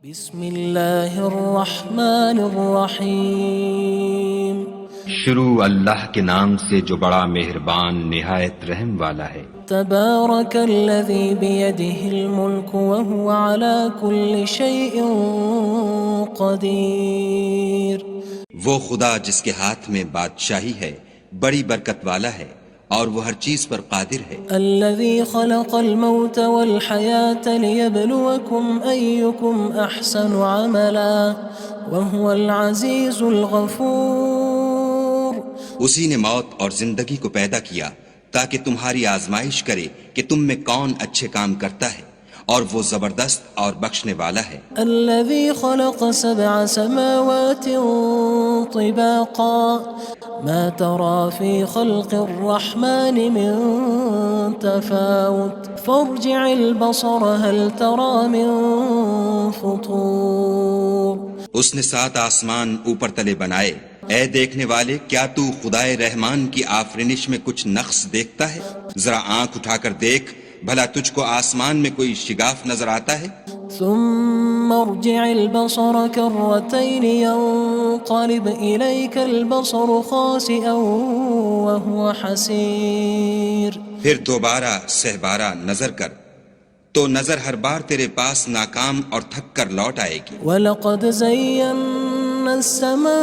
بسم اللہ الرحمن الرحیم شروع اللہ کے نام سے جو بڑا مہربان نہایت رحم والا ہے۔ تبارک الذی بیدہ الملک وہو علی کل شیء قدیر۔ وہ خدا جس کے ہاتھ میں بادشاہی ہے بڑی برکت والا ہے اور وہ ہر چیز پر قادر ہے۔ الذی خلق الموت والحیاة لیبلوکم ایکم احسن عملا وہو العزیز الغفور۔ اسی نے موت اور زندگی کو پیدا کیا تاکہ تمہاری آزمائش کرے کہ تم میں کون اچھے کام کرتا ہے، اور وہ زبردست اور بخشنے والا ہے۔ الذي خلق 7 سماوات طباقا ما ترى في خلق الرحمن من تفاوت فارجع البصر هل ترى من فطور۔ اس نے 7 آسمان اوپر تلے بنائے، اے دیکھنے والے کیا تو خدائے رحمان کی آفرینش میں کچھ نقص دیکھتا ہے؟ ذرا آنکھ اٹھا کر دیکھ، بھلا تجھ کو آسمان میں کوئی شگاف نظر آتا ہے؟ ثم ارجع البصر كرتين ينقلب إليك البصر خاسئا وهو حسير۔ پھر دوبارہ سہبارہ نظر کر تو نظر ہر بار تیرے پاس ناکام اور تھک کر لوٹ آئے گی۔ وَلَقَدْ زَيَّنَّا السَّمَاءَ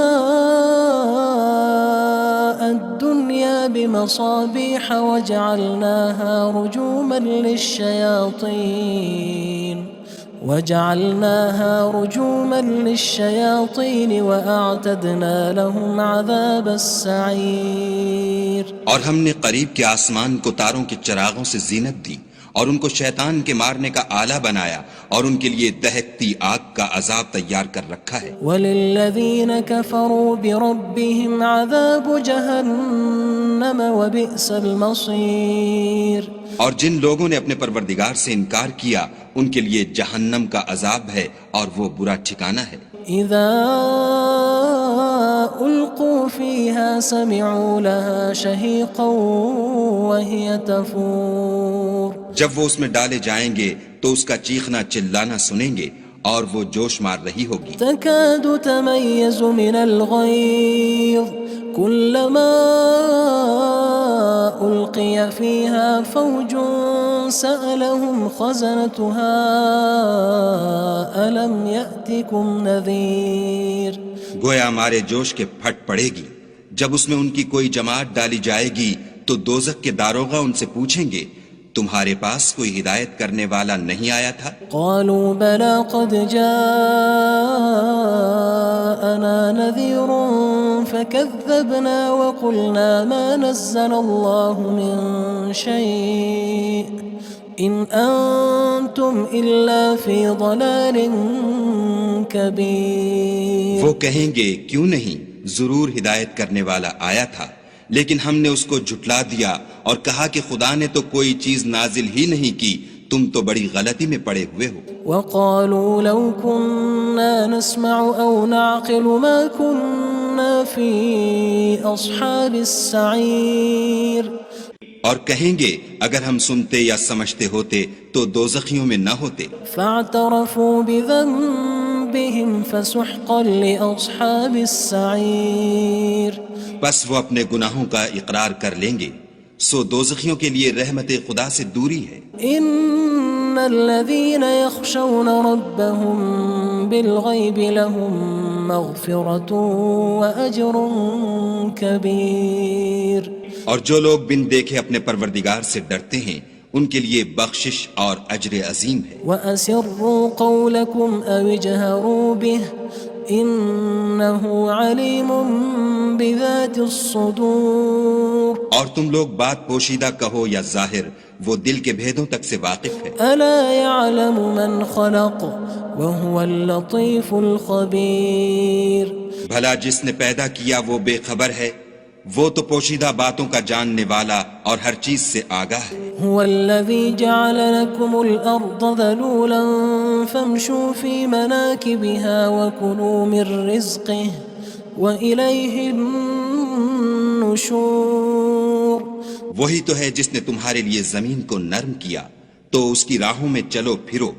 الدُّنْيَا بِمَصَابِيحَ وَجَعَلْنَاهَا رُجُومًا لِلشَّيَاطِينِ وَأَعْتَدْنَا لَهُمْ عَذَابَ السَّعِيرِ۔ اور ہم نے قریب کے آسمان کو تاروں کے چراغوں سے زینت دی اور ان کو شیطان کے مارنے کا آلہ بنایا، اور ان کے لیے دہکتی آگ کا عذاب تیار کر رکھا ہے۔ وَلِلَّذِينَ كَفَرُوا بِرَبِّهِمْ عَذَابُ جَهَنَّمَ وَبِئْسَ الْمَصِيرُ۔ اور جن لوگوں نے اپنے پروردگار سے انکار کیا ان کے لیے جہنم کا عذاب ہے اور وہ برا ٹھکانہ ہے۔ اذا القوا فيها سمعوا لها شهيقا وهي تفور۔ جب وہ اس میں ڈالے جائیں گے تو اس کا چیخنا چلانا سنیں گے اور وہ جوش مار رہی ہوگی۔ تكاد تميز من الغيظ كلما ألقي فيها فوج سألهم خزنتها ألم يأتكم نذير۔ گویا مارے جوش کے پھٹ پڑے گی۔ جب اس میں ان کی کوئی جماعت ڈالی جائے گی تو دوزخ کے داروغہ ان سے پوچھیں گے تمہارے پاس کوئی ہدایت کرنے والا نہیں آیا تھا؟ قالوا بلى قد جاءنا نذير فكذبنا وقلنا ما نزل الله من شيء إن أنتم إلا في ضلال كبير۔ وہ کہیں گے کیوں نہیں، ضرور ہدایت کرنے والا آیا تھا، لیکن ہم نے اس کو جھٹلا دیا اور کہا کہ خدا نے تو کوئی چیز نازل ہی نہیں کی، تم تو بڑی غلطی میں پڑے ہوئے ہو۔ وقالوا لو كنا نسمع أو نعقل ما كنا في أصحاب السعير۔ اور کہیں گے اگر ہم سنتے یا سمجھتے ہوتے تو دوزخیوں میں نہ ہوتے۔ فاعترفوا بذنبهم فسحقا لأصحاب السعير۔ بس وہ اپنے گناہوں کا اقرار کر لیں گے، سو دوزخیوں کے لیے رحمت خدا سے دوری ہے۔ ان الذين يخشون ربهم بالغيب لهم مغفرة وأجر كبير۔ اور جو لوگ بن دیکھے اپنے پروردگار سے ڈرتے ہیں ان کے لیے بخشش اور اجر عظیم ہے۔ وأسروا قولكم أو اجهروا به إنه عليم بذات الصدور۔ اور تم لوگ بات پوشیدہ کہو یا ظاہر، وہ دل کے بھیدوں تک سے واقف ہے۔ ألا يعلم من خلق وهو اللطيف الخبير۔ بھلا جس نے پیدا کیا وہ بے خبر ہے، وہ تو پوشیدہ باتوں کا جاننے والا اور ہر چیز سے آگاہ ہے۔ هو الذي جعل لكم الأرض ذلولا فامشوا في مناكبها وكلوا من رزقه وإليه النشور۔ وہی تو ہے جس نے تمہارے لیے زمین کو نرم کیا تو اس کی راہوں میں چلو پھرو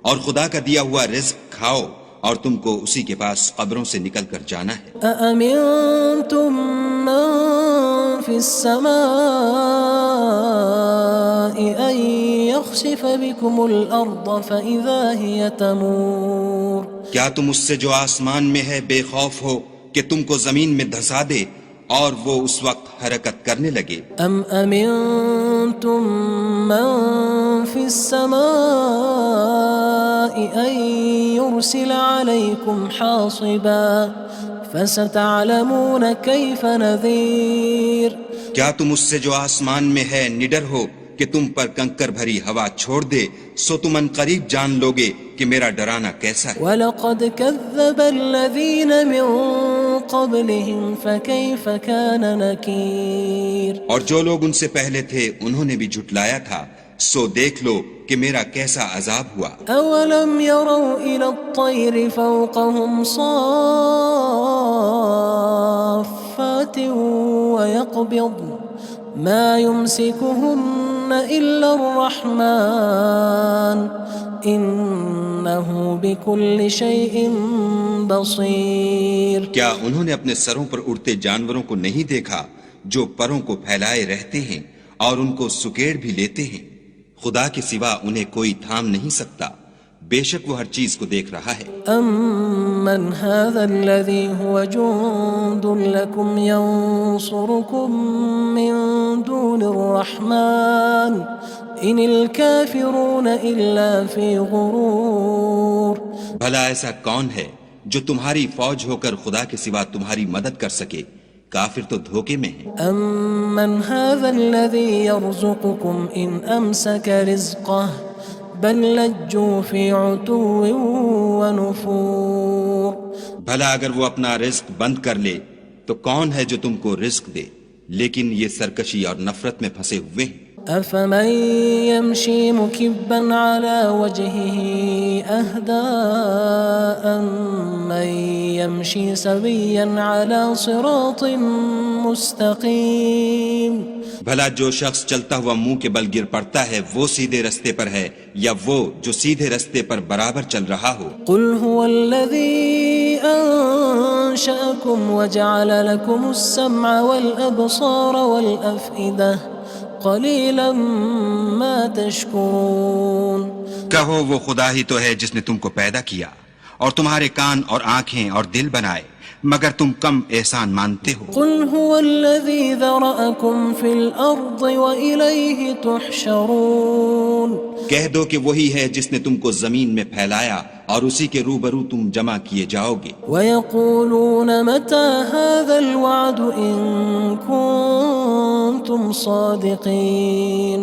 اور خدا کا دیا ہوا رزق کھاؤ اور تم کو اسی کے پاس قبروں سے نکل کر جانا ہے۔ أأمنتم من في السماء أن يخسف بكم الأرض فإذا هي تمور کیا تم اس سے جو آسمان میں ہے بے خوف ہو کہ تم کو زمین میں دھسا دے اور وہ اس وقت حرکت کرنے لگے؟ أم أمنتم من في السماء أن يرسل عليكم حاصبا فستعلمون كيف نذير کیا تم اس سے جو آسمان میں ہے نڈر ہو کہ تم پر کنکر بھری ہوا چھوڑ دے، سو تم ان قریب جان لوگے کہ میرا ڈرانا کیسا ہے۔ وَلَقَدْ كَذَّبَ الَّذِينَ مِن قَبْلِهِمْ فَكَيْفَ كَانَ نَكِيرٌ اور جو لوگ ان سے پہلے تھے انہوں نے بھی جھٹلایا تھا، سو دیکھ لو کہ میرا کیسا عذاب ہوا۔ أَوَلَمْ يَرَوْا إِلَى الطَّيْرِ فَوْقَهُمْ صَافَّاتٍ وَيَقْبِضْنَ مَا يُمْسِكُهُنَّ إِلَّا الرَّحْمَنُ إِنَّهُ بِكُلِّ شَيْءٍ بَصِيرٌ کیا انہوں نے اپنے سروں پر اڑتے جانوروں کو نہیں دیکھا جو پروں کو پھیلائے رہتے ہیں اور ان کو سکیڑ بھی لیتے ہیں؟ خدا کے سوا انہیں کوئی تھام نہیں سکتا، بے شک وہ ہر چیز کو دیکھ رہا ہے۔ أَمَّنْ هَذَا الَّذِي هُوَ جُندٌ لَكُمْ يَنصُرُكُم مِّن دُونِ الرَّحْمَنِ إِنِ الْكَافِرُونَ إِلَّا فِي غُرُورٍ بھلا ایسا کون ہے جو تمہاری فوج ہو کر خدا کے سوا تمہاری مدد کر سکے؟ کافر تو دھوکے میں ہیں۔ أَمَّنْ هَذَا الَّذِي يَرْزُقُكُمْ إِنْ أَمْسَكَ رِزْقَهُ بَلْ لَجُّوا فِي عُتُوٍّ وَنُفُورٍ بھلا اگر وہ اپنا رزق بند کر لے تو کون ہے جو تم کو رزق دے؟ لیکن یہ سرکشی اور نفرت میں پھنسے ہوئے ہیں۔ أَفَمَن يَمْشِي مُكِبًّا عَلَى وَجْهِهِ أَهْدَىٰ أَمَّن يَمْشِي سَوِيًّا عَلَى صِرَاطٍ مُّسْتَقِيمٍ بھلا جو شخص چلتا ہوا منہ کے بل گر پڑتا ہے وہ سیدھے رستے پر ہے یا وہ جو سیدھے رستے پر برابر چل رہا ہو؟ قُلْ هُوَ الَّذِي أَنشَأَكُمْ وَجَعَلَ لَكُمُ السَّمْعَ وَالْأَبْصَارَ وَالْأَفْئِدَةَ قَلِيلًا مَا تَشْكُرُونَ کہو وہ خدا ہی تو ہے جس نے تم کو پیدا کیا اور تمہارے کان اور آنکھیں اور دل بنائے، مگر تم کم احسان مانتے ہو۔ قُلْ هُوَ الَّذِي ذَرَأَكُمْ فِي الْأَرْضِ وَإِلَيْهِ تُحْشَرُونَ کہہ دو کہ وہی ہے جس نے تم کو زمین میں پھیلایا اور اسی کے روبرو تم جمع کیے جاؤ گے۔ وَيَقُولُونَ مَتَى هَذَا الْوَعْدُ إِن كُنتُمْ صَادِقِينَ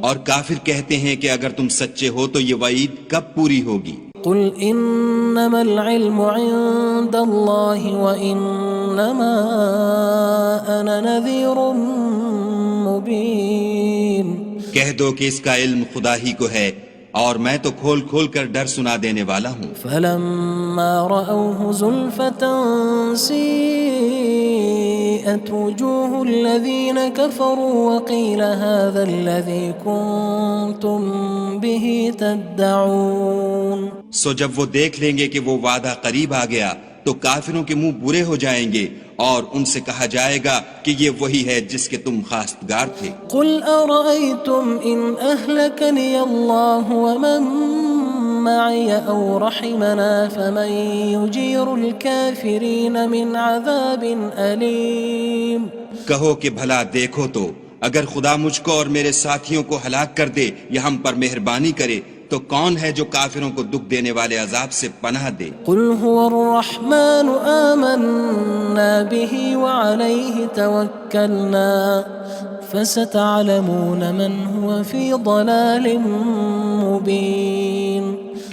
اور کافر کہتے ہیں کہ اگر تم سچے ہو تو یہ وعید کب پوری ہوگی؟ قُلْ إِنَّمَا الْعِلْمُ عِندَ اللَّهِ وَإِنَّمَا أَنَا نَذِيرٌ مُّبِينٌ کہہ دو کہ اس کا علم خدا ہی کو ہے اور میں تو کھول کھول کر ڈر سنا دینے والا ہوں۔ فَلَمَّا رَأَوْهُ زُلْفَةً سِيئَتْ وُجُوهُ الَّذِينَ كَفَرُوا وَقِيلَ هَذَا الَّذِي كُنتُم بِهِ تَدَّعُونَ سو جب وہ دیکھ لیں گے کہ وہ وعدہ قریب آ گیا تو کافروں کے منہ برے ہو جائیں گے اور ان سے کہا جائے گا کہ یہ وہی ہے جس کے تم خواستگار تھے۔ قُلْ أَرَأَيْتُمْ إِنْ أَهْلَكَنِيَ اللَّهُ وَمَن مَّعِيَ أَوْ رَحِمَنَا فَمَن يُجِيرُ الْكَافِرِينَ مِنْ عَذَابٍ أَلِيمٍ کہو کہ بھلا دیکھو تو اگر خدا مجھ کو اور میرے ساتھیوں کو ہلاک کر دے یا ہم پر مہربانی کرے تو کون ہے جو کافروں کو دکھ دینے والے عذاب سے پناہ دے؟ قُلْ هُوَ الرَّحْمَنُ آمَنَّا بِهِ وَعَلَيْهِ تَوَكَّلْنَا فَسَتَعْلَمُونَ مَنْ هُوَ فِي ضَلَالٍ مُّبِينٍ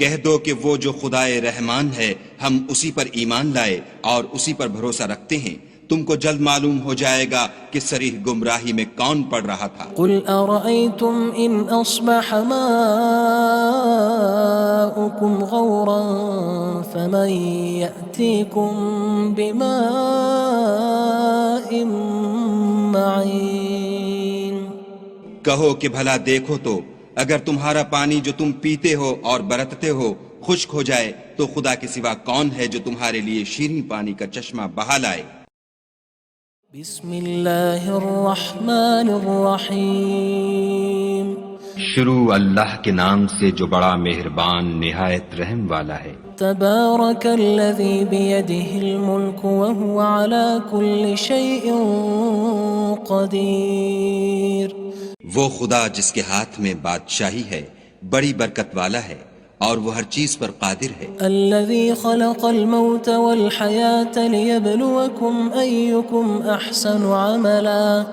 کہہ دو کہ وہ جو خدائے رحمان ہے ہم اسی پر ایمان لائے اور اسی پر بھروسہ رکھتے ہیں، تم کو جلد معلوم ہو جائے گا کہ صریح گمراہی میں کون پڑ رہا تھا۔ قُلْ أَرَأَيْتُمْ إِنْ أَصْبَحَ مَاؤُكُمْ غَوْرًا فَمَن يَأْتِيكُم بِمَاءٍ مَّعِينٍ کہو کہ بھلا دیکھو تو اگر تمہارا پانی جو تم پیتے ہو اور برتتے ہو خشک ہو جائے تو خدا کے سوا کون ہے جو تمہارے لیے شیریں پانی کا چشمہ بہا لائے؟ بسم اللہ الرحمن الرحیم شروع اللہ کے نام سے جو بڑا مہربان نہایت رحم والا ہے۔ تبارک الذی بیدہ الملک وہو علی کل شیء قدیر۔ وہ خدا جس کے ہاتھ میں بادشاہی ہے بڑی برکت والا ہے اور وہ ہر چیز پر قادر ہے۔ الذي خلق الموت والحياة ليبلوكم أيكم أحسن عملا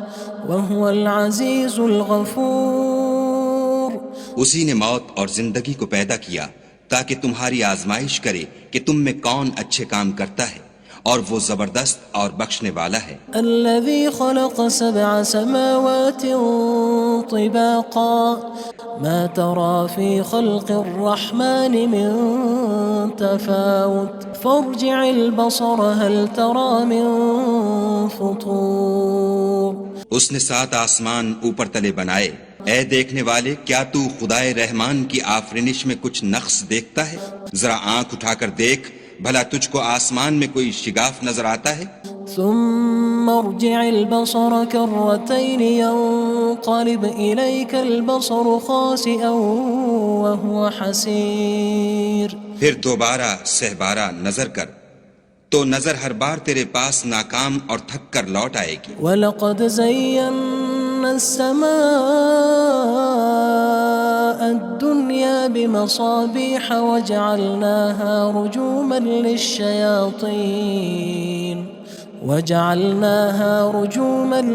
وهو العزيز الغفور۔ اسی نے موت اور زندگی کو پیدا کیا تاکہ تمہاری آزمائش کرے کہ تم میں کون اچھے کام کرتا ہے، اور وہ زبردست اور بخشنے والا ہے۔ الذي خلق 7 سماوات طباقا ما ترى في خلق الرحمن من تفاوت فارجع البصر هل ترى من فطور۔ اس نے 7 آسمان اوپر تلے بنائے، اے دیکھنے والے کیا تو خدائے رحمان کی آفرینش میں کچھ نقص دیکھتا ہے؟ ذرا آنکھ اٹھا کر دیکھ، بھلا تجھ کو آسمان میں کوئی شگاف نظر آتا ہے؟ ثم ارجع البصر كرتين ينقلب إليك البصر خاسئا وهو حسير۔ پھر دوبارہ سہبارہ نظر کر تو نظر ہر بار تیرے پاس ناکام اور تھک کر لوٹ آئے گی۔ وَلَقَدْ زَيَّنَّا السَّمَاءَ الدُّنْيَا بِمَصَابِيحَ وَجَعَلْنَاهَا رُجُومًا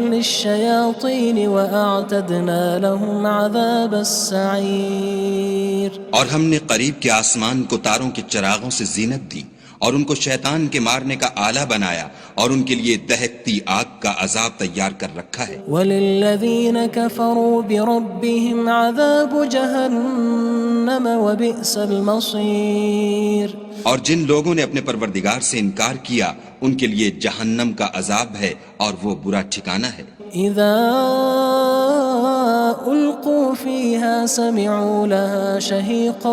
لِلشَّيَاطِينِ وَأَعْتَدْنَا لَهُمْ عَذَابَ السَّعِيرِ۔ اور ہم نے قریب کے آسمان کو تاروں کے چراغوں سے زینت دی اور ان کو شیطان کے مارنے کا آلہ بنایا اور ان کے لیے دہکتی آگ کا عذاب تیار کر رکھا ہے۔ وَلِلَّذِينَ كَفَرُوا بِرَبِّهِمْ عَذَابُ جَهَنَّمَ وَبِئْسَ الْمَصِيرُ۔ اور جن لوگوں نے اپنے پروردگار سے انکار کیا ان کے لیے جہنم کا عذاب ہے اور وہ برا ٹھکانہ ہے۔ اذا القوا فيها سمعوا لها شهيقا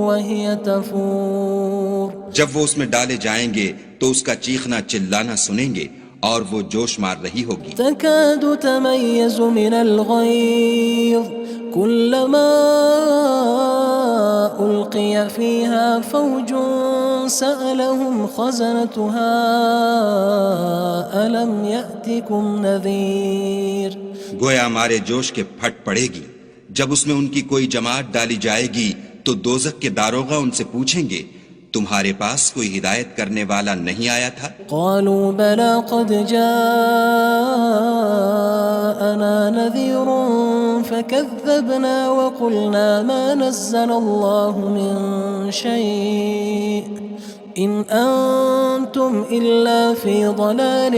وهي تفور۔ جب وہ اس میں ڈالے جائیں گے تو اس کا چیخنا چلانا سنیں گے اور وہ جوش مار رہی ہوگی۔ تكاد تميز من الغيظ كلما ألقي فيها فوج سألهم خزنتها ألم يأتكم نذير۔ گویا ہمارے جوش کے پھٹ پڑے گی جب اس میں ان کی کوئی جماعت ڈالی جائے گی تو دوزخ کے داروغہ ان سے پوچھیں گے تمہارے پاس کوئی ہدایت کرنے والا نہیں آیا تھا؟ قالوا بلى قد جاءنا نذير فكذبنا وقلنا ما نزل الله من شيء إن أنتم إلا في ضلال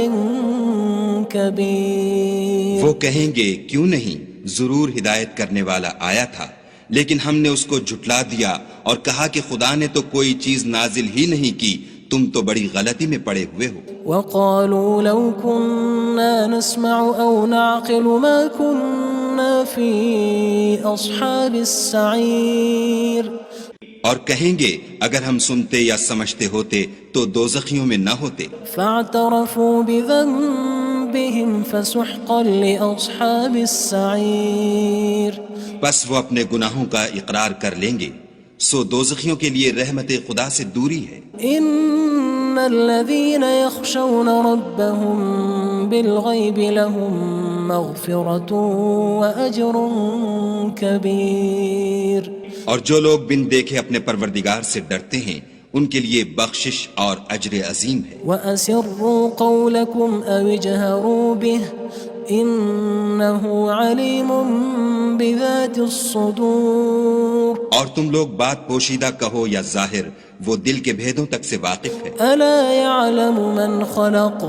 كبير۔ وہ کہیں گے کیوں نہیں، ضرور ہدایت کرنے والا آیا تھا، لیکن ہم نے اس کو جھٹلا دیا اور کہا کہ خدا نے تو کوئی چیز نازل ہی نہیں کی، تم تو بڑی غلطی میں پڑے ہوئے ہو۔ وقالوا لو كنا نسمع أو نعقل ما كنا في أصحاب السعير۔ اور کہیں گے اگر ہم سنتے یا سمجھتے ہوتے تو دوزخیوں میں نہ ہوتے۔ فاعترفوا بذنبهم فسحقا لأصحاب السعير۔ بس وہ اپنے گناہوں کا اقرار کر لیں گے، سو دوزخیوں کے لیے رحمت خدا سے دوری ہے۔ ان الذين يخشون ربهم بالغيب لهم مغفرة وأجر كبير۔ اور جو لوگ بن دیکھے اپنے پروردگار سے ڈرتے ہیں ان کے لیے بخشش اور اجر عظیم ہے۔ وَأَسِرُّوا قَوْلَكُمْ أَوِ اجْهَرُوا بِهِ إِنَّهُ عَلِيمٌ بِذَاتِ الصُّدُورِ۔ اور تم لوگ بات پوشیدہ کہو یا ظاہر، وہ دل کے بھیدوں تک سے واقف ہے۔ أَلَا يَعْلَمُ مَنْ خَلَقَ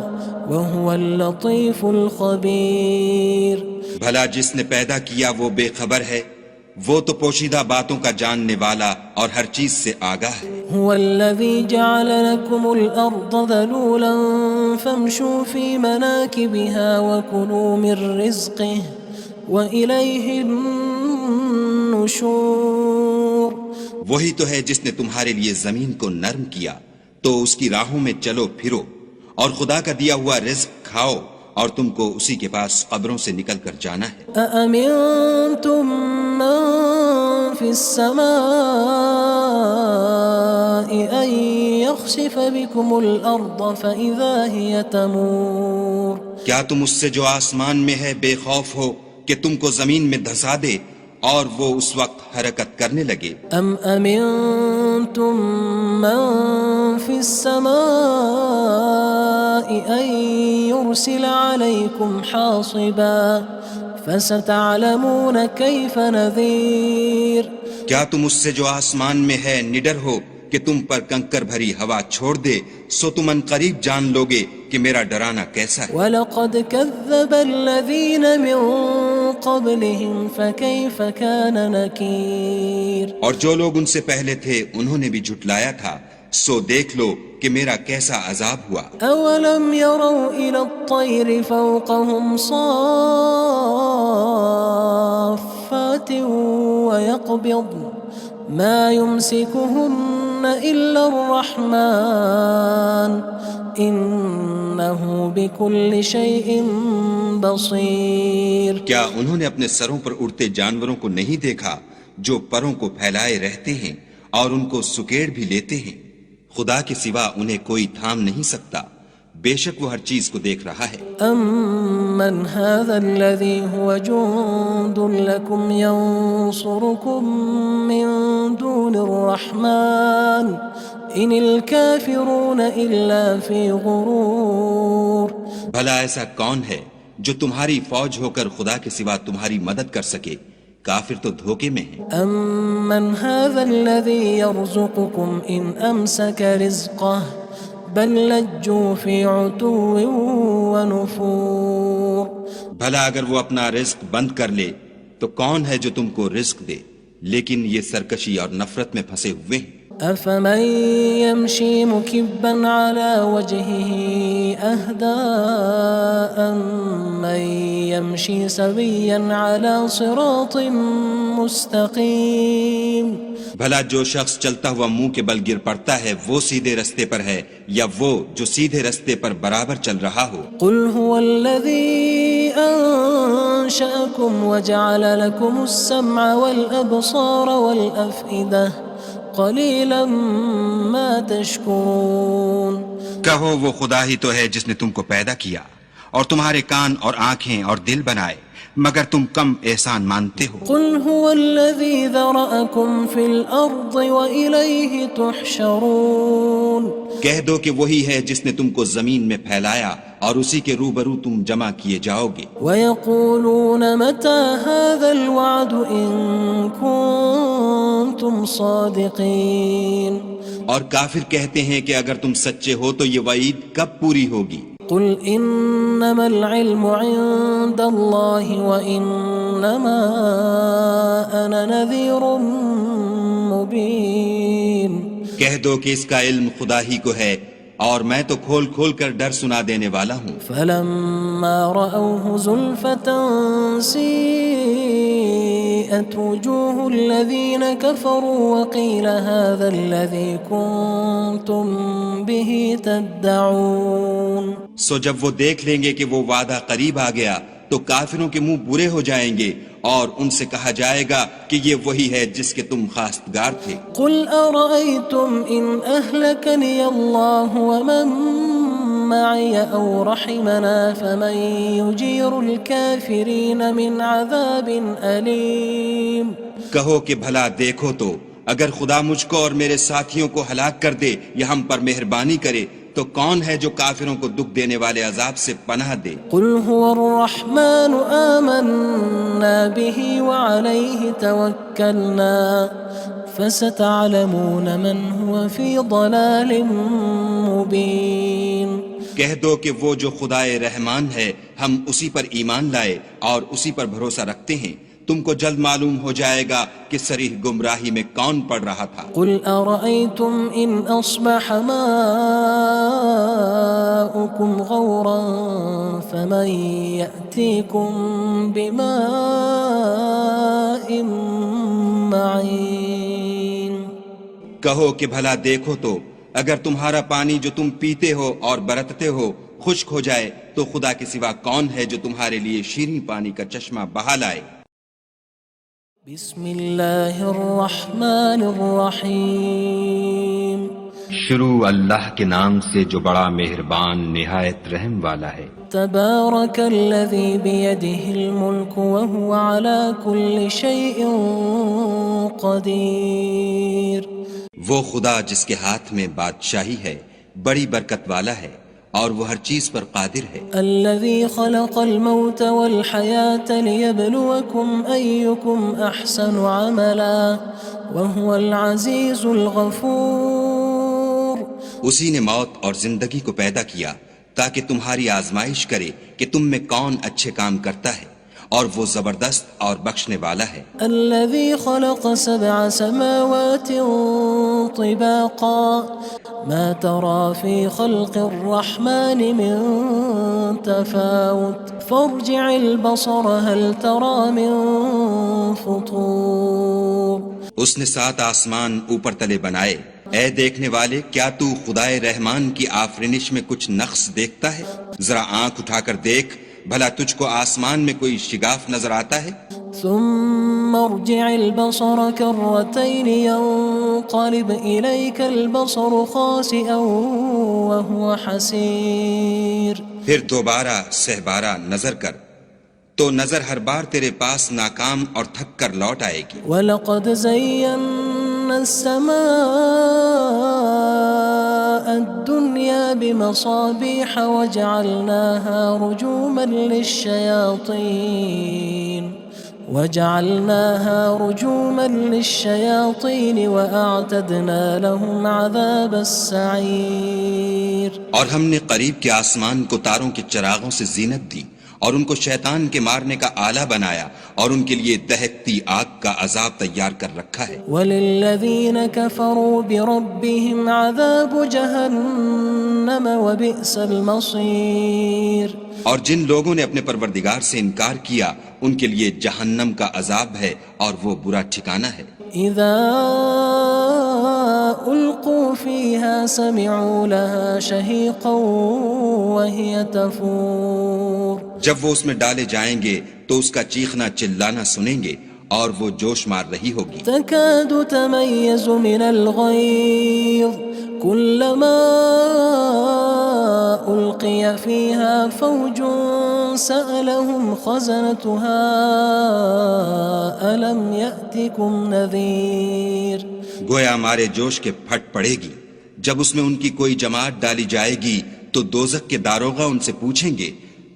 وَهُوَ اللَّطِيفُ الْخَبِيرُ۔ بھلا جس نے پیدا کیا وہ بے خبر ہے، وہ تو پوشیدہ باتوں کا جاننے والا اور ہر چیز سے آگاہ ہے۔ هو الذي جعل لكم الأرض ذلولا فامشوا في مناكبها وكلوا من رزقه وإليه النشور وہی تو ہے جس نے تمہارے لیے زمین کو نرم کیا تو اس کی راہوں میں چلو پھرو، اور خدا کا دیا ہوا رزق کھاؤ، اور تم کو اسی کے پاس قبروں سے نکل کر جانا ہے۔ أأمنتم من في السماء أن يخسف بكم الأرض فإذا هي تمور کیا تم اس سے جو آسمان میں ہے بے خوف ہو کہ تم کو زمین میں دھسا دے اور وہ اس وقت حرکت کرنے لگے؟ أم أمنتم من في السماء أن يرسل عليكم حاصبا فستعلمون كيف نذير کیا تم اس سے جو آسمان میں ہے نڈر ہو کہ تم پر کنکر بھری ہوا چھوڑ دے، سو تم ان قریب جان لوگے کہ میرا ڈرانا کیسا ہے۔ وَلَقَدْ كَذَّبَ الَّذِينَ مِن قَبْلِهِمْ فَكَيْفَ كَانَ نَكِيرٌ اور جو لوگ ان سے پہلے تھے انہوں نے بھی جھٹلایا تھا، سو دیکھ لو کہ میرا کیسا عذاب ہوا۔ أَوَلَمْ يَرَوْا إِلَى الطَّيْرِ فَوْقَهُمْ صَافَّاتٍ وَيَقْبِضْنَ مَا يُمْسِكُهُنَّ إِلَّا الرَّحْمَنُ إِنَّهُ بِكُلِّ شَيْءٍ بَصِيرٌ کیا انہوں نے اپنے سروں پر اڑتے جانوروں کو نہیں دیکھا جو پروں کو پھیلائے رہتے ہیں اور ان کو سکیڑ بھی لیتے ہیں؟ خدا کے سوا انہیں کوئی تھام نہیں سکتا، بے شک وہ ہر چیز کو دیکھ رہا ہے۔ أَمَّنْ هَذَا الَّذِي هُوَ جُندٌ لَكُمْ يَنصُرُكُم مِّن دُونِ الرَّحْمَنِ إِنِ الْكَافِرُونَ إِلَّا فِي غُرُورٍ بھلا ایسا کون ہے جو تمہاری فوج ہو کر خدا کے سوا تمہاری مدد کر سکے؟ کافر تو دھوکے میں ہیں۔ أَمَّنْ هَذَا الَّذِي يَرْزُقُكُمْ إِنْ أَمْسَكَ رِزْقَهُ بَلْ لَجُّوا فِي عُتُوٍّ وَنُفُورٍ بھلا اگر وہ اپنا رزق بند کر لے تو کون ہے جو تم کو رزق دے؟ لیکن یہ سرکشی اور نفرت میں پھنسے ہوئے ہیں۔ أَفَمَن يَمْشِي مُكِبًّا عَلَى وَجْهِهِ أَهْدَىٰ أَمَّن يَمْشِي سَوِيًّا عَلَى صِرَاطٍ مُّسْتَقِيمٍ بھلا جو شخص چلتا ہوا منہ کے بل گر پڑتا ہے وہ سیدھے رستے پر ہے یا وہ جو سیدھے رستے پر برابر چل رہا ہو؟ قُلْ هُوَ الَّذِي أَنشَأَكُمْ وَجَعَلَ لَكُمُ السَّمْعَ وَالْأَبْصَارَ وَالْأَفْئِدَةَ قَلِيلًا مَا تَشْكُرُونَ کہو وہ خدا ہی تو ہے جس نے تم کو پیدا کیا اور تمہارے کان اور آنکھیں اور دل بنائے، مگر تم کم احسان مانتے ہو۔ قُلْ هُوَ الَّذِي ذَرَأَكُمْ فِي الْأَرْضِ وَإِلَيْهِ تُحْشَرُونَ کہہ دو کہ وہی ہے جس نے تم کو زمین میں پھیلایا اور اسی کے روبرو تم جمع کیے جاؤ گے۔ وَيَقُولُونَ مَتَى هَذَا الْوَعْدُ إِن كُنتُمْ صَادِقِينَ اور کافر کہتے ہیں کہ اگر تم سچے ہو تو یہ وعید کب پوری ہوگی؟ قُلْ إِنَّمَا الْعِلْمُ عِندَ اللَّهِ وَإِنَّمَا أَنَا نَذِيرٌ مُّبِينٌ کہہ دو کہ اس کا علم خدا ہی کو ہے اور میں تو کھول کھول کر ڈر سنا دینے والا ہوں۔ فَلَمَّا رَأَوْهُ زُلْفَةً سِيئَتْ وُجُوهُ الَّذِينَ كَفَرُوا وَقِيلَ هَذَا الَّذِي كُنتُم بِهِ تَدَّعُونَ سو جب وہ دیکھ لیں گے کہ وہ وعدہ قریب آ گیا تو کافروں کے منہ برے ہو جائیں گے اور ان سے کہا جائے گا کہ یہ وہی ہے جس کے تم خواستگار تھے۔ قُلْ أَرَأَيْتُمْ إِنْ أَهْلَكَنِيَ اللَّهُ وَمَن مَّعِيَ أَوْ رَحِمَنَا فَمَن يُجِيرُ الْكَافِرِينَ مِنْ عَذَابٍ أَلِيمٍ کہو کہ بھلا دیکھو تو اگر خدا مجھ کو اور میرے ساتھیوں کو ہلاک کر دے یا ہم پر مہربانی کرے تو کون ہے جو کافروں کو دکھ دینے والے عذاب سے پناہ دے؟ قُلْ هُوَ الرَّحْمَنُ آمَنَّا بِهِ وَعَلَيْهِ تَوَكَّلْنَا فَسَتَعْلَمُونَ مَنْ هُوَ فِي ضَلَالٍ مُّبِينٍ کہہ دو کہ وہ جو خدائے رحمان ہے ہم اسی پر ایمان لائے اور اسی پر بھروسہ رکھتے ہیں، تم کو جلد معلوم ہو جائے گا کہ صریح گمراہی میں کون پڑ رہا تھا۔ قُلْ أَرَأَيْتُمْ إِنْ أَصْبَحَ مَاؤُكُمْ غَوْرًا فَمَن يَأْتِيكُم بِمَاءٍ کہو کہ بھلا دیکھو تو اگر تمہارا پانی جو تم پیتے ہو اور برتتے ہو خشک ہو جائے تو خدا کے سوا کون ہے جو تمہارے لیے شیریں پانی کا چشمہ بہا لائے؟ بسم اللہ الرحمن الرحیم شروع اللہ کے نام سے جو بڑا مہربان نہایت رحم والا ہے۔ تبارک الذی بیدہ الملک وہو علی کل شیء قدیر۔ وہ خدا جس کے ہاتھ میں بادشاہی ہے بڑی برکت والا ہے اور وہ ہر چیز پر قادر ہے۔ الذي خلق الموت والحياة ليبلوكم أيكم أحسن عملا وهو العزيز الغفور۔ اسی نے موت اور زندگی کو پیدا کیا تاکہ تمہاری آزمائش کرے کہ تم میں کون اچھے کام کرتا ہے اور وہ زبردست اور بخشنے والا ہے۔ الذي خلق 7 سماوات طباقا ما ترى في خلق الرحمن من تفاوت فارجع البصر هل ترى من فطور۔ اس نے 7 آسمان اوپر تلے بنائے، اے دیکھنے والے کیا تو خدائے رحمان کی آفرینش میں کچھ نقص دیکھتا ہے؟ ذرا آنکھ اٹھا کر دیکھ بھلا تجھ کو آسمان میں کوئی شگاف نظر آتا ہے؟ ثم ارجع البصر كرتين ينقلب إليك البصر خاسئا وهو حسير۔ پھر دوبارہ سہبارہ نظر کر تو نظر ہر بار تیرے پاس ناکام اور تھک کر لوٹ آئے گی۔ وَلَقَدْ زَيَّنَّا السَّمَاءَ الدُّنْيَا بِمَصَابِيحَ وَجَعَلْنَاهَا رُجُومًا لِلشَّيَاطِينِ وَأَعْتَدْنَا لَهُمْ عَذَابَ السَّعِيرِ۔ اور ہم نے قریب کے آسمان کو تاروں کے چراغوں سے زینت دی اور ان کو شیطان کے مارنے کا آلہ بنایا اور ان کے لیے دہکتی آگ کا عذاب تیار کر رکھا ہے۔ وَلِلَّذِينَ كَفَرُوا بِرَبِّهِمْ عَذَابُ جَهَنَّمَ وَبِئْسَ الْمَصِيرُ۔ اور جن لوگوں نے اپنے پروردگار سے انکار کیا ان کے لیے جہنم کا عذاب ہے اور وہ برا ٹھکانہ ہے۔ اذا القوا فيها سمعوا لها شهيقا وهي تفور۔ جب وہ اس میں ڈالے جائیں گے تو اس کا چیخنا چلانا سنیں گے اور وہ جوش مار رہی ہوگی۔ تكاد تميز من الغيظ كلما ألقي فيها فوج سألهم خزنتها ألم يأتكم نذير۔ گویا ہمارے جوش کے پھٹ پڑے گی جب اس میں ان کی کوئی جماعت ڈالی جائے گی تو دوزخ کے داروغہ ان سے پوچھیں گے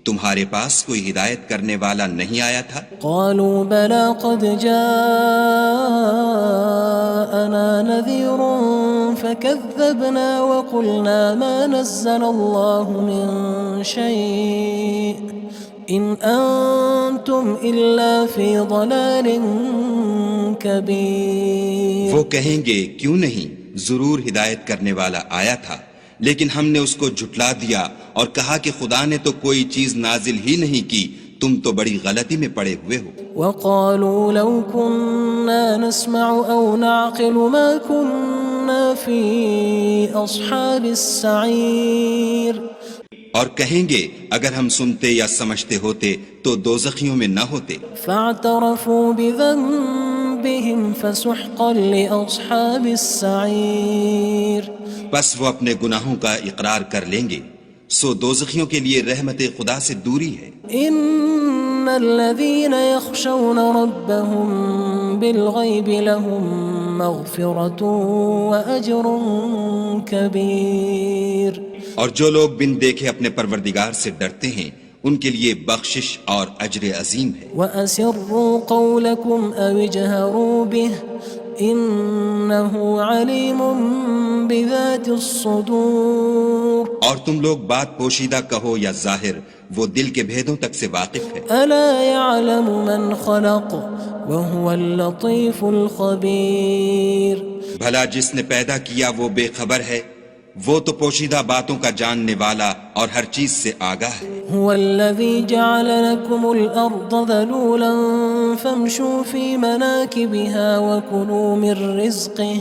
تمہارے پاس کوئی ہدایت کرنے والا نہیں آیا تھا؟ قالوا بلى قد جاءنا نذير فكذبنا وقلنا ما نزل الله من شيء إن أنتم إلا في ضلال كبير۔ وہ کہیں گے کیوں نہیں، ضرور ہدایت کرنے والا آیا تھا، لیکن ہم نے اس کو جھٹلا دیا اور کہا کہ خدا نے تو کوئی چیز نازل ہی نہیں کی، تم تو بڑی غلطی میں پڑے ہوئے ہو۔ وقالوا لو كنا نسمع أو نعقل ما كنا في أصحاب السعير۔ اور کہیں گے اگر ہم سنتے یا سمجھتے ہوتے تو دوزخیوں میں نہ ہوتے۔ فاعترفوا بذنبهم فسحقا لأصحاب السعير۔ بس وہ اپنے گناہوں کا اقرار کر لیں گے، سو دوزخیوں کے لیے رحمت خدا سے دوری ہے۔ ان الذين يخشون ربهم بالغيب لهم مغفرة وأجر كبير۔ اور جو لوگ بن دیکھے اپنے پروردگار سے ڈرتے ہیں ان کے لیے بخشش اور اجر عظیم ہے۔ وَأَسِرُّوا قَوْلَكُمْ أَوِ اجْهَرُوا بِهِ إِنَّهُ عَلِيمٌ بِذَاتِ الصُّدُورِ۔ اور تم لوگ بات پوشیدہ کہو یا ظاہر، وہ دل کے بھیدوں تک سے واقف ہے۔ أَلَا يَعْلَمُ مَنْ خَلَقَ وَهُوَ اللَّطِيفُ الْخَبِيرُ۔ بھلا جس نے پیدا کیا وہ بے خبر ہے، وہ تو پوشیدہ باتوں کا جاننے والا اور ہر چیز سے آگاہ ہے۔ هو الذي جعل لكم الأرض ذلولا فامشوا في مناكبها وكلوا من رزقه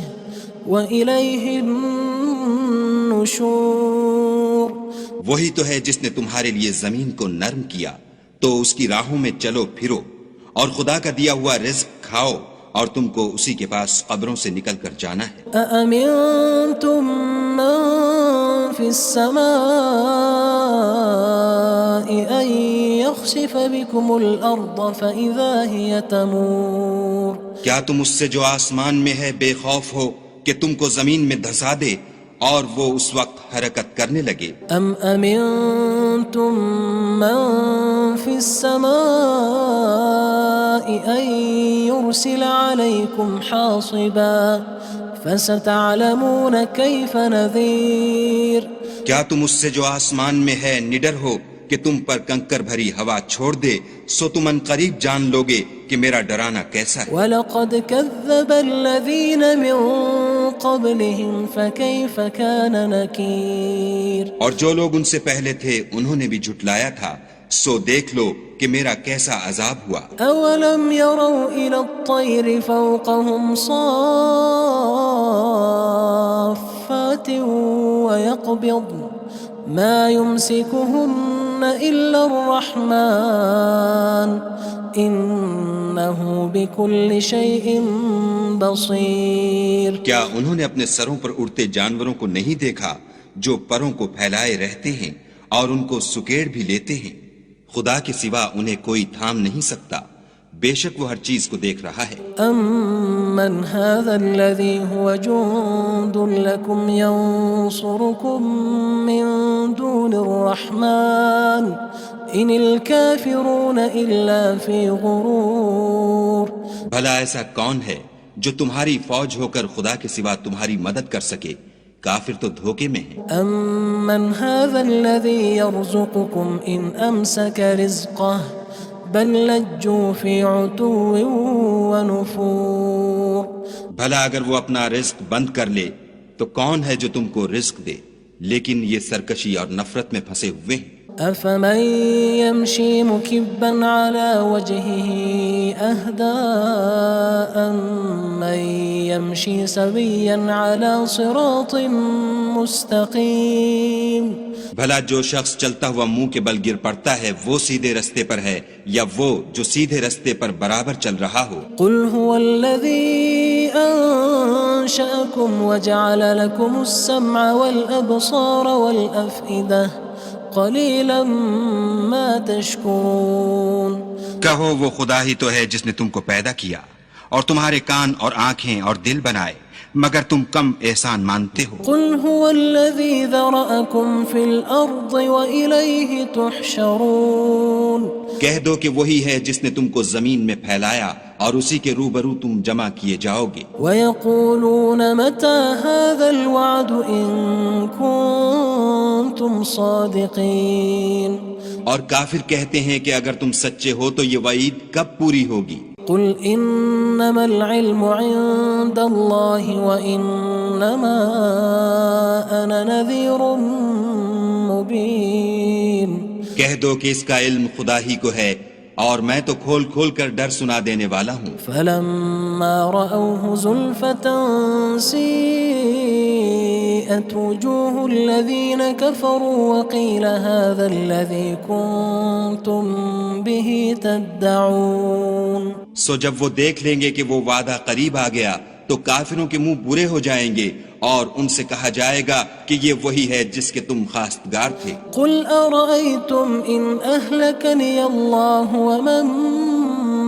وإليه النشور. وہی تو ہے جس نے تمہارے لیے زمین کو نرم کیا تو اس کی راہوں میں چلو پھرو، اور خدا کا دیا ہوا رزق کھاؤ، اور تم کو اسی کے پاس قبروں سے نکل کر جانا ہے. أأمنتم من في السماء أن يخسف بكم الأرض فإذا هي تمور. کیا تم اس سے جو آسمان میں ہے بے خوف ہو کہ تم کو زمین میں دھسا دے اور وہ اس وقت حرکت کرنے لگے؟ أم أمنتم من في السماء أن يرسل عليكم حاصبا فستعلمون كيف نذير. کیا تم اس سے جو آسمان میں ہے نڈر ہو کہ تم پر کنکر بھری ہوا چھوڑ دے، سو تم ان قریب جان لوگے کہ میرا ڈرانا کیسا ہے. وَلَقَدْ كَذَّبَ الَّذِينَ مِن قَبْلِهِمْ فَكَيْفَ كَانَ نَكِيرٌ. اور جو لوگ ان سے پہلے تھے انہوں نے بھی جھٹلایا تھا، سو دیکھ لو کہ میرا کیسا عذاب ہوا. أَوَلَمْ يَرَوْا إِلَى الطَّيْرِ فَوْقَهُمْ صَافَّاتٍ وَيَقْبِضْنَ مَا يُمْسِكُهُنَّ إِلَّا الرَّحْمَنُ إِنَّهُ بِكُلِّ شَيْءٍ بَصِيرٌ. کیا انہوں نے اپنے سروں پر اڑتے جانوروں کو نہیں دیکھا جو پروں کو پھیلائے رہتے ہیں اور ان کو سکیڑ بھی لیتے ہیں؟ خدا کے سوا انہیں کوئی تھام نہیں سکتا، بے شک وہ ہر چیز کو دیکھ رہا ہے. أَمَّنْ هَذَا الَّذِي هُوَ جُندٌ لَكُمْ يَنصُرُكُم مِّن دُونِ الرَّحْمَنِ إِنِ الْكَافِرُونَ إِلَّا فِي غُرُورٍ. بھلا ایسا کون ہے جو تمہاری فوج ہو کر خدا کے سوا تمہاری مدد کر سکے؟ کافر تو دھوکے میں ہیں. أَمَّنْ هَذَا الَّذِي يَرْزُقُكُمْ إِنْ أَمْسَكَ رِزْقَهُ بَلْ لَجُّوا فِي عُتُوٍّ وَنُفُورٍ. بھلا اگر وہ اپنا رزق بند کر لے تو کون ہے جو تم کو رزق دے، لیکن یہ سرکشی اور نفرت میں پھنسے ہوئے ہیں. أَفَمَن يَمْشِي مُكِبًّا عَلَى وَجْهِهِ أَهْدَىٰ أَمَّن يَمْشِي سَوِيًّا عَلَى صِرَاطٍ مُّسْتَقِيمٍ. بھلا جو شخص چلتا ہوا منہ کے بل گر پڑتا ہے وہ سیدھے رستے پر ہے یا وہ جو سیدھے رستے پر برابر چل رہا ہو؟ قُلْ هُوَ الَّذِي أَنشَأَكُمْ وَجَعَلَ لَكُمُ السَّمْعَ وَالْأَبْصَارَ وَالْأَفْئِدَةَ قَلِيلًا مَا تَشْكُرُونَ. کہو وہ خدا ہی تو ہے جس نے تم کو پیدا کیا اور تمہارے کان اور آنکھیں اور دل بنائے، مگر تم کم احسان مانتے ہو. قُلْ هُوَ الَّذِي ذَرَأَكُمْ فِي الْأَرْضِ وَإِلَيْهِ تُحْشَرُونَ. کہہ دو کہ وہی ہے جس نے تم کو زمین میں پھیلایا اور اسی کے روبرو تم جمع کیے جاؤ گے. وَيَقُولُونَ مَتَى هَذَا الْوَعْدُ إِن كُنتُمْ صَادِقِينَ. اور کافر کہتے ہیں کہ اگر تم سچے ہو تو یہ وعید کب پوری ہوگی؟ قُلْ إِنَّمَا الْعِلْمُ عِندَ اللَّهِ وَإِنَّمَا أَنَا نَذِيرٌ مُّبِينٌ. کہہ دو کہ اس کا علم خدا ہی کو ہے اور میں تو کھول کھول کر ڈر سنا دینے والا ہوں. فَلَمَّا رَأَوْهُ زُلْفَةً سِيئَتْ وُجُوهُ الَّذِينَ كَفَرُوا وَقِيلَ هَذَا الَّذِي كُنتُم بِهِ تَدَّعُونَ. سو جب وہ دیکھ لیں گے کہ وہ وعدہ قریب آ گیا تو کافروں کے منہ برے ہو جائیں گے اور ان سے کہا جائے گا کہ یہ وہی ہے جس کے تم خواستگار تھے. قُلْ أَرَأَيْتُمْ إِنْ أَهْلَكَنِيَ اللَّهُ وَمَن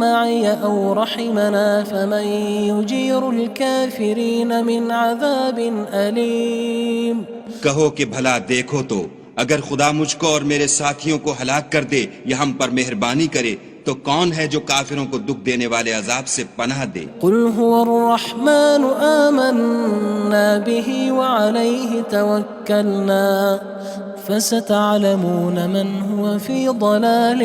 مَّعِيَ أَوْ رَحِمَنَا فَمَن يُجِيرُ الْكَافِرِينَ مِنْ عَذَابٍ أَلِيمٍ. کہو کہ بھلا دیکھو تو اگر خدا مجھ کو اور میرے ساتھیوں کو ہلاک کر دے یا ہم پر مہربانی کرے تو کون ہے جو کافروں کو دکھ دینے والے عذاب سے پناہ دے؟ قُلْ هُوَ الرَّحْمَنُ آمَنَّا بِهِ وَعَلَيْهِ تَوَكَّلْنَا فَسَتَعْلَمُونَ مَنْ هُوَ فِي ضَلَالٍ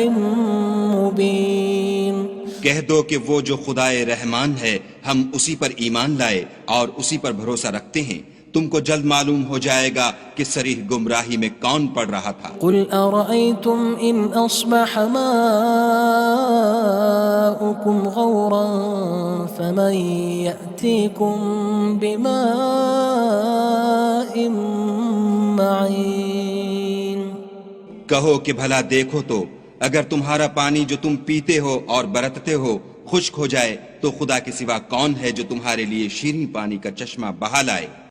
مُّبِينٍ. کہہ دو کہ وہ جو خدائے رحمان ہے ہم اسی پر ایمان لائے اور اسی پر بھروسہ رکھتے ہیں، تم کو جلد معلوم ہو جائے گا کہ صریح گمراہی میں کون پڑ رہا تھا۔ قل أرأيتم إن أصبح ماؤكم غورا فمن يأتيكم بماء معين۔ کہو کہ بھلا دیکھو تو اگر تمہارا پانی جو تم پیتے ہو اور برتتے ہو خشک ہو جائے تو خدا کے سوا کون ہے جو تمہارے لیے شیریں پانی کا چشمہ بہا لائے۔